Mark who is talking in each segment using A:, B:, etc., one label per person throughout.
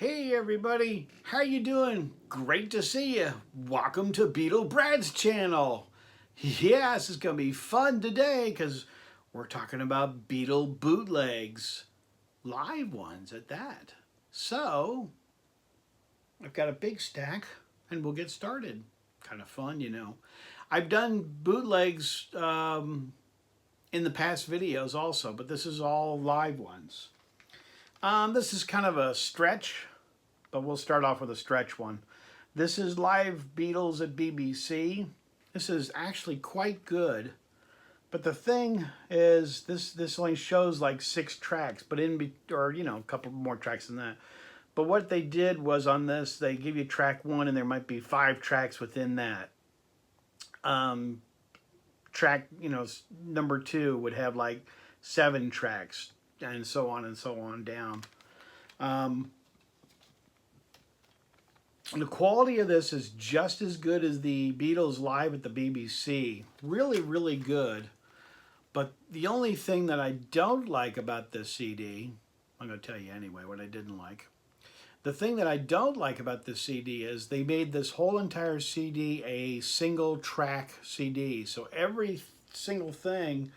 A: Hey everybody, how you doing? Great to see you. Welcome to Beatle Brad's channel. Yeah, this is gonna be fun today because we're talking about Beatle bootlegs, live ones at that. So I've got a big stack and we'll get started. Kind of fun, you know. I've done bootlegs in the past videos also, but this is all live ones. This is kind of a stretch, but we'll start off with a stretch one. This is live Beatles at BBC. This is actually quite good, but the thing is, this only shows like 6 tracks, but or you know, a couple more tracks than that. But what they did was on this, they give you track 1, and there might be 5 tracks within that. Track, you know, number 2 would have like 7 tracks, and so on down. The quality of this is just as good as the Beatles live at the BBC. Really, really good. But the only thing that I don't like about this CD, I'm going to tell you anyway what I didn't like. The thing that I don't like about this CD is they made this whole entire CD a single track CD. So every single thing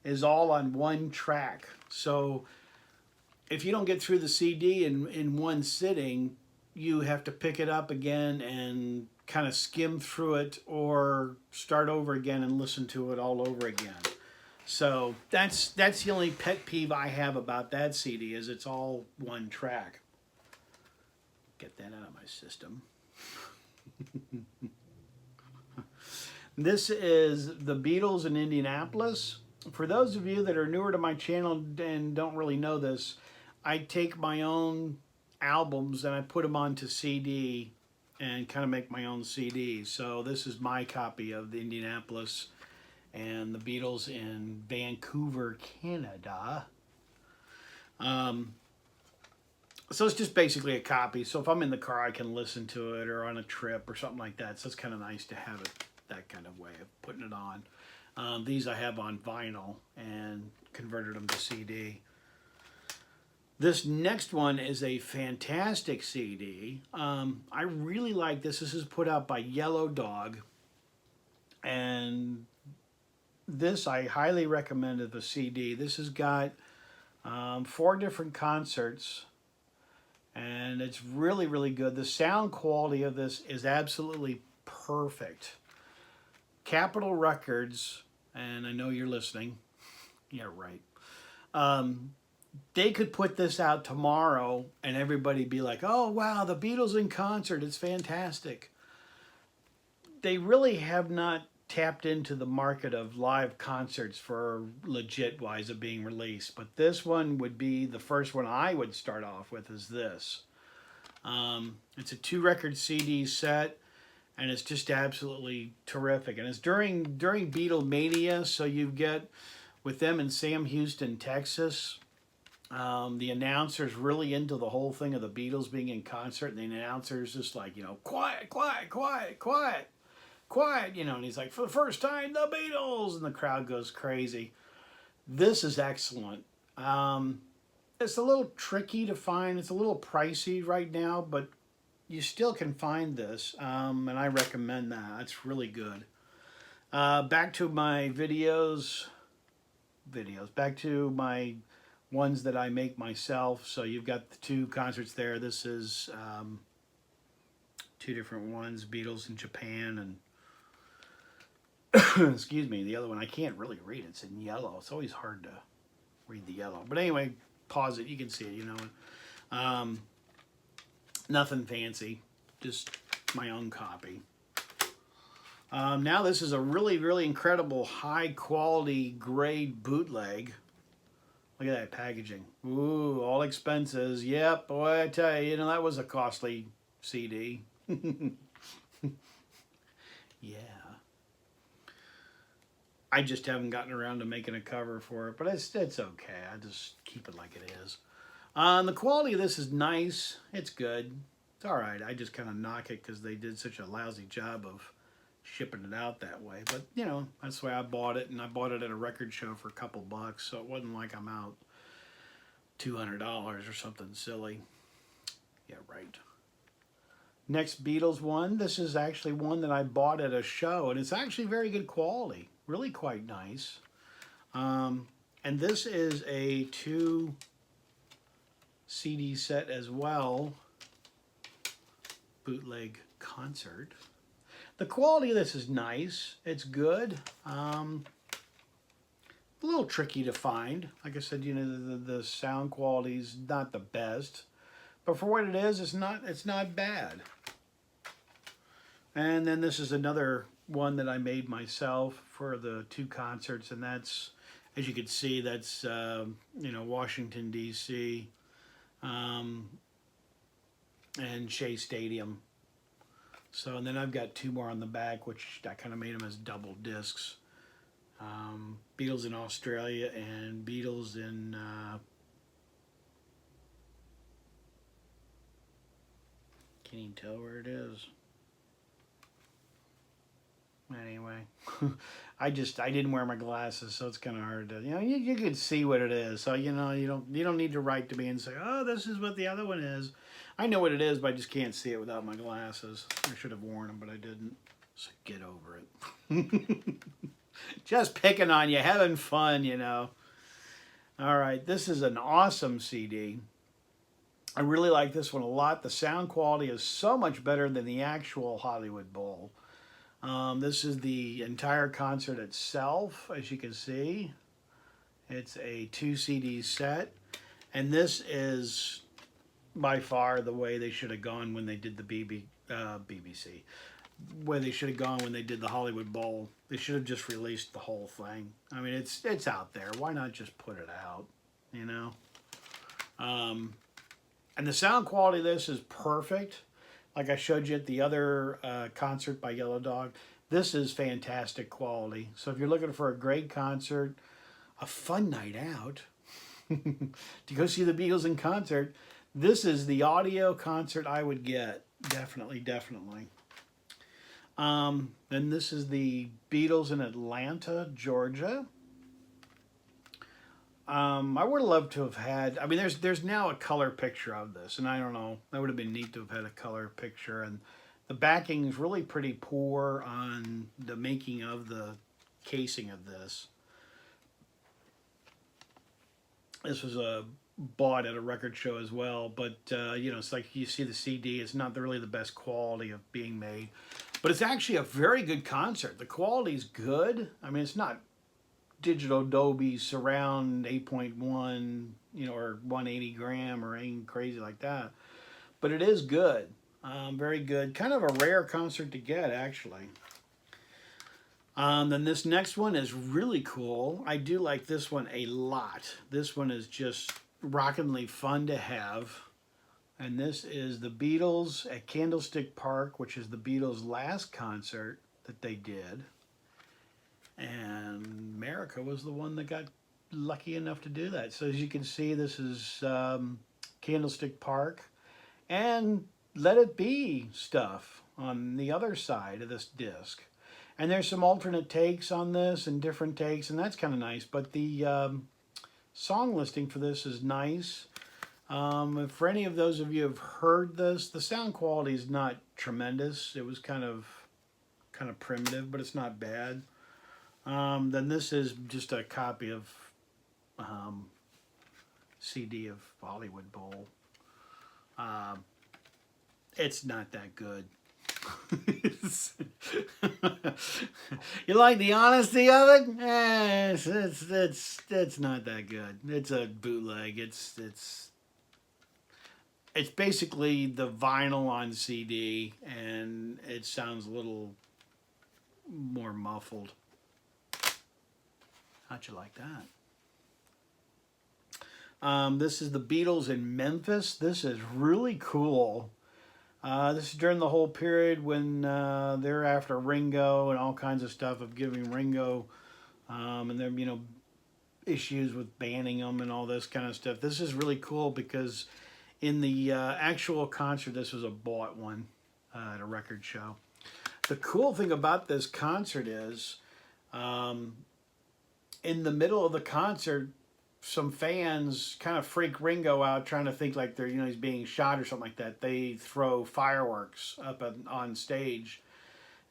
A: is all on one track. So if you don't get through the CD in one sitting, you have to pick it up again and kind of skim through it or start over again and listen to it all over again. So that's the only pet peeve I have about that CD, is it's all one track. Get that out of my system. This is the Beatles in Indianapolis. For those of you that are newer to my channel and don't really know this, I take my own albums and I put them onto CD and kind of make my own CD. So this is my copy of the Indianapolis and the Beatles in Vancouver, Canada. So it's just basically a copy. So if I'm in the car, I can listen to it, or on a trip or something like that. So it's kind of nice to have it that kind of way of putting it on. These I have on vinyl and converted them to CD. This next one is a fantastic CD. I really like this. This is put out by Yellow Dog. And this I highly recommend as a CD. This has got 4 different concerts. And it's really, really good. The sound quality of this is absolutely perfect. Capitol Records, and I know you're listening. Yeah, right. They could put this out tomorrow and everybody be like, oh, wow, the Beatles in concert. It's fantastic. They really have not tapped into the market of live concerts for legit wise of being released. But this one would be the first one I would start off with, is this. It's a 2-record CD set, and it's just absolutely terrific. And it's during Beatle Mania, so you get with them in Sam Houston, Texas. The announcer's really into the whole thing of the Beatles being in concert, and the announcer's just like, you know, quiet, quiet, quiet, quiet, quiet, you know, and he's like, for the first time, the Beatles, and the crowd goes crazy. This is excellent. It's a little tricky to find. It's a little pricey right now, but you still can find this, and I recommend that. It's really good. Back to my videos. Back to my ones that I make myself. So you've got the 2 concerts there. This is 2 different ones, Beatles in Japan, and excuse me, the other one I can't really read. It's in yellow. It's always hard to read the yellow. But anyway, pause it. You can see it, you know. Nothing fancy. Just my own copy. Now this is a really, really incredible high quality grade bootleg. Look at that packaging. Ooh, all expenses. Yep, boy, I tell you, you know, that was a costly CD. Yeah. I just haven't gotten around to making a cover for it, but it's okay. I just keep it like it is. The quality of this is nice. It's good. It's all right. I just kind of knock it because they did such a lousy job of shipping it out that way. But, you know, that's the way I bought it, and I bought it at a record show for a couple bucks, so it wasn't like I'm out $200 or something silly. Yeah, right. Next Beatles one. This is actually one that I bought at a show, and it's actually very good quality. Really quite nice. Um, and this is a 2 CD set as well. Bootleg concert. The quality of this is nice. It's good. A little tricky to find. Like I said, you know, the sound quality is not the best, but for what it is, it's not bad. And then this is another one that I made myself for the 2 concerts, and that's, as you can see, that's you know, Washington D.C. And Shea Stadium. So, and then I've got 2 more on the back, which I kind of made them as double discs. Beatles in Australia and Beatles in can't even tell where it is. Anyway, I didn't wear my glasses, so it's kind of hard to, you know, you can see what it is. So, you know, you don't need to write to me and say, oh, this is what the other one is. I know what it is, but I just can't see it without my glasses. I should have worn them, but I didn't. So get over it. Just picking on you, having fun, you know. All right, this is an awesome CD. I really like this one a lot. The sound quality is so much better than the actual Hollywood Bowl. This is the entire concert itself, as you can see. It's a 2 CD set. And this is by far the way they should have gone when they did the BBC. Where they should have gone when they did the Hollywood Bowl. They should have just released the whole thing. I mean, it's out there. Why not just put it out, you know? And the sound quality of this is perfect. Like I showed you at the other concert by Yellow Dog, this is fantastic quality. So if you're looking for a great concert, a fun night out, to go see the Beatles in concert, this is the audio concert I would get. Definitely, definitely. Then this is the Beatles in Atlanta, Georgia. I would have loved to have had, I mean, there's now a color picture of this, and I don't know, that would have been neat to have had a color picture, and the backing is really pretty poor on the making of the casing of this. This was bought at a record show as well, but you know, it's like you see the CD, it's not really the best quality of being made, but it's actually a very good concert. The quality's good. I mean, it's not digital Dolby surround 8.1, you know, or 180 gram or anything crazy like that, but it is good. Very good. Kind of a rare concert to get, actually. Then this next one is really cool. I do like this one a lot. This one is just rockingly fun to have. And this is the Beatles at Candlestick Park, which is the Beatles' last concert that they did. And America was the one that got lucky enough to do that. So as you can see, this is Candlestick Park. And Let It Be stuff on the other side of this disc. And there's some alternate takes on this and different takes, and that's kind of nice. But the song listing for this is nice. For any of those of you who have heard this, the sound quality is not tremendous. It was kind of primitive, but it's not bad. Then this is just a copy of CD of Hollywood Bowl. It's not that good. You like the honesty of it? It's not that good. It's a bootleg. It's basically the vinyl on CD, and it sounds a little more muffled. How'd you like that? This is the Beatles in Memphis. This is really cool. This is during the whole period when they're after Ringo and all kinds of stuff of giving Ringo and then, you know, issues with banning them and all this kind of stuff. This is really cool because in the actual concert, this was a bought one at a record show. The cool thing about this concert is in the middle of the concert, some fans kind of freak Ringo out, trying to think like they're, he's being shot or something like that. They throw fireworks up on stage,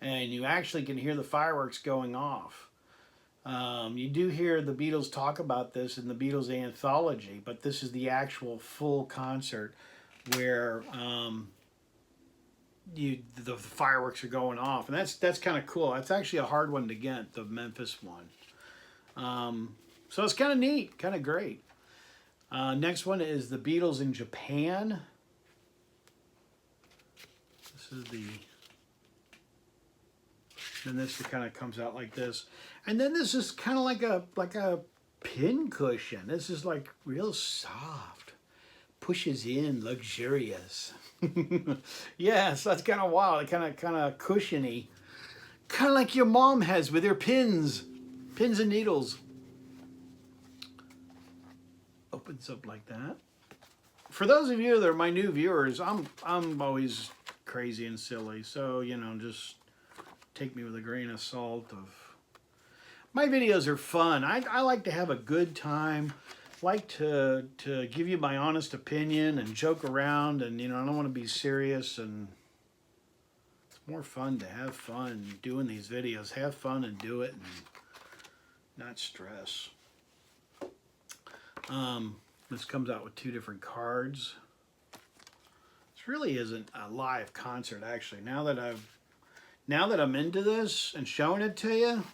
A: and you actually can hear the fireworks going off. You do hear the Beatles talk about this in the Beatles anthology, but this is the actual full concert where the fireworks are going off, and that's kind of cool. That's actually a hard one to get, the Memphis one. So it's kind of neat, kind of great. Next one is the Beatles in Japan. This is then this kind of comes out like this, and then this is kind of like a pin cushion. This is like real soft, pushes in, luxurious. Yes, that's kind of wild, kind of cushiony, kind of like your mom has with her pins and needles. Opens up like that. For those of you that are my new viewers, I'm always crazy and silly, so just take me with a grain of salt. My videos are fun. I like to have a good time, like to give you my honest opinion and joke around, and I don't want to be serious, and it's more fun to have fun doing these videos. Have fun and do it, and not stress. This comes out with 2 different cards. This really isn't a live concert, actually. Now that I'm into this and showing it to you,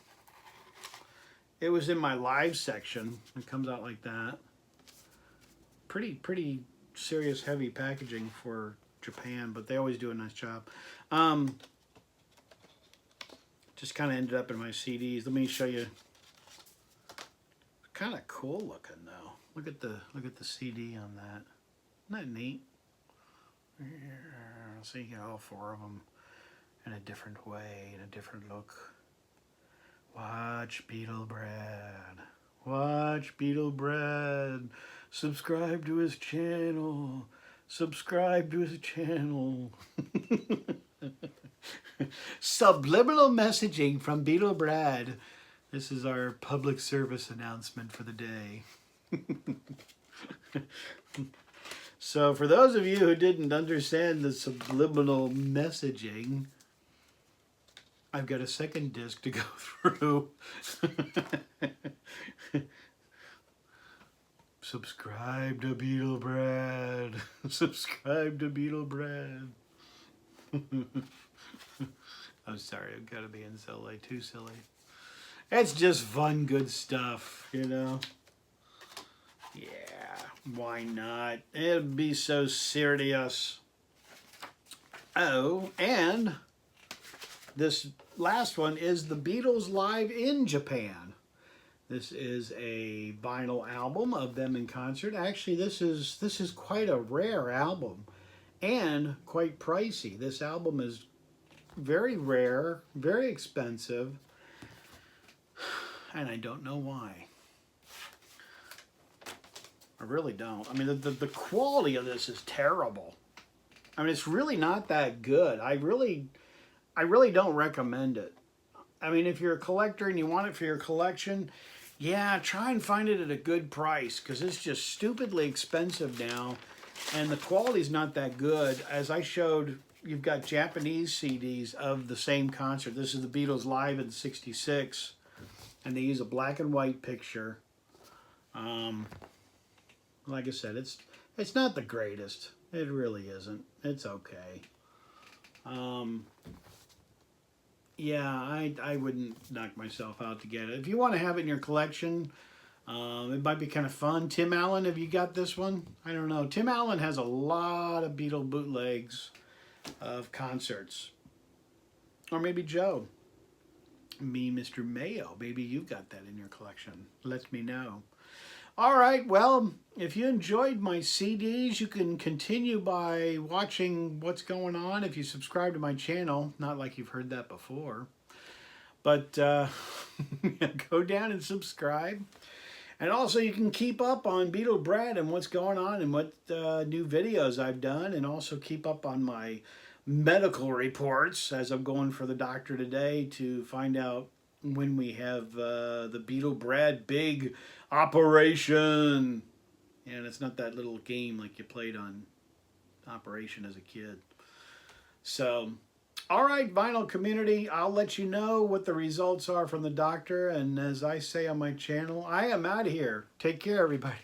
A: it was in my live section. It comes out like that. Pretty serious, heavy packaging for Japan, but they always do a nice job. Just kind of ended up in my CDs. Let me show you. Kind of cool looking though. Look at the CD on that. Isn't that neat? So you get all 4 of them in a different way, in a different look. Watch Beatle Brad. Watch Beatle Brad. Subscribe to his channel. Subscribe to his channel. Subliminal messaging from Beatle Brad. This is our public service announcement for the day. So for those of you who didn't understand the subliminal messaging, I've got a second disc to go through. Subscribe to Beatle Brad. Subscribe to Beatle Brad. I'm sorry, I've got to be in silly, too silly. It's just fun, good stuff, Yeah, why not? It'd be so serious. Oh, and this last one is the Beatles live in Japan. This is a vinyl album of them in concert. Actually, this is quite a rare album and quite pricey. This album is very rare, very expensive, and I don't know why. I really don't. I mean, the quality of this is terrible. I mean, it's really not that good. I really don't recommend it. I mean, if you're a collector and you want it for your collection, yeah, try and find it at a good price, because it's just stupidly expensive now, and the quality's not that good. As I showed, you've got Japanese CDs of the same concert. This is the Beatles live in '66, and they use a black and white picture. Like I said, it's not the greatest. It really isn't. It's okay. Yeah, I wouldn't knock myself out to get it. If you want to have it in your collection, it might be kind of fun. Tim Allen, have you got this one? I don't know. Tim Allen has a lot of Beatle bootlegs of concerts. Or maybe Joe. Me, Mr. Mayo. Maybe you've got that in your collection. Let me know. All right, well, if you enjoyed my CDs, you can continue by watching what's going on if you subscribe to my channel. Not like you've heard that before. But go down and subscribe. And also you can keep up on Beatle Brad and what's going on and what new videos I've done. And also keep up on my medical reports as I'm going for the doctor today to find out when we have the Beatle Brad Big Operation. And it's not that little game like you played on Operation as a kid. So, all right, vinyl community, I'll let you know what the results are from the doctor. And as I say on my channel, I am out of here. Take care, everybody.